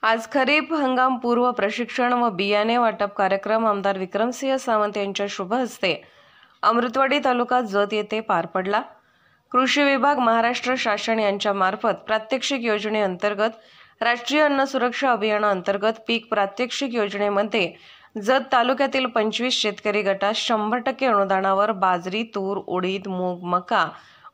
आज खरीप हंगाम पूर्व प्रशिक्षण व बियाणे वाटप कार्यक्रम आमदार विक्रमसिंह सावंत यांच्या शुभ हस्ते अमृतवाडी तालुका जत येथे पार पडला। कृषी विभाग महाराष्ट्र शासन यांच्या मार्फत प्रात्यक्षिक योजनेअंतर्गत राष्ट्रीय अन्न सुरक्षा अभियानाअंतर्गत पीक प्रात्यक्षिक योजनेमध्ये जत तालुक्यातील 25 शेतकरी गटास 100% अनुदानावर बाजरी, तूर, उडीद, मूग, मका,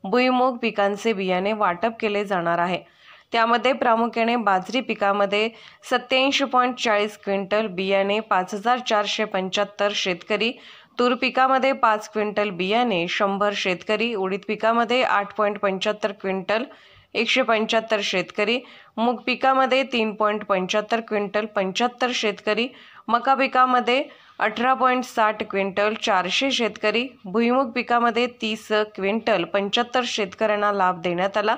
भुईमूग पिकांचे बियाणे वाटप केले जाणार आहे। त्यामध्ये प्रामुख्याने बाजरी पिकामध्ये 87.40 क्विंटल बियाणे 5475 शेतकरी, तूर पिकामध्ये 5 क्विंटल बियाणे 100 शेतकरी, उडीद पिकामध्ये 8.75 क्विंटल 175 शेतकरी, मूग पिकामध्ये 3.75 क्विंटल 75 शेतकरी, मका पिकामध्ये 18.60 क्विंटल 400 शेतकरी, भुईमूग पिकामध्ये 30 क्विंटल 75 शेतकऱ्यांना लाभ देण्यात आला।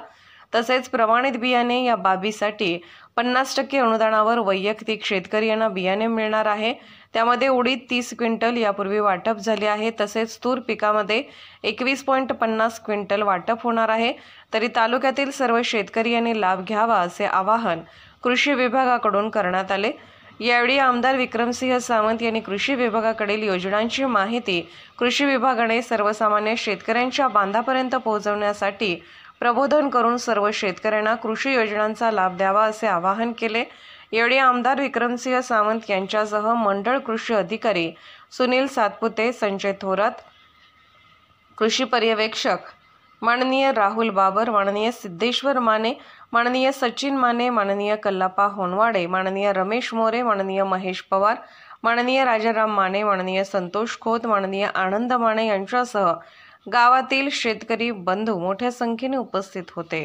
तसेच प्रमाणित बियाणे या बाबीसाठी 50% अनुदानावर वैयक्तिक शेतकरी यांना बियाणे मिळणार आहे। त्यामध्ये उडीद 30 क्विंटल यापूर्वी वाटप झाले आहे। तसेच तूर पिकामध्ये 21.50 क्विंटल वाटप होणार आहे। तरी तालुक्यातील सर्व शेतकरी यांनी लाभ घ्यावा असे आवाहन कृषी विभागाकडून करण्यात आले। यावेळी आमदार विक्रमसिंह सावंत यांनी कृषी विभागाकडील योजनांची माहिती कृषी विभागाने सर्वसामान्य शेतकऱ्यांच्या बांधापर्यंत पोहोचवण्यासाठी प्रबोधन करून सर्व शेतकऱ्यांना कृषी योजनांचा लाभ द्यावा असे आवाहन केले। यावेळी आमदार विक्रमसिंह सावंत यांच्यासह मंडळ कृषी अधिकारी सुनील सातपुते, संजय थोरात, कृषी पर्यवेक्षक माननीय राहुल बाबर, माननीय सिद्धेश्वर माने, माननीय सचिन माने, माननीय कल्लापा होनवाडे, माननीय रमेश मोरे, माननीय महेश पवार, माननीय राजाराम माने, माननीय संतोष खोत, माननीय आनंद माने यांच्यासह गावातील शेतकरी बंधू मोठ्या संख्येने उपस्थित होते।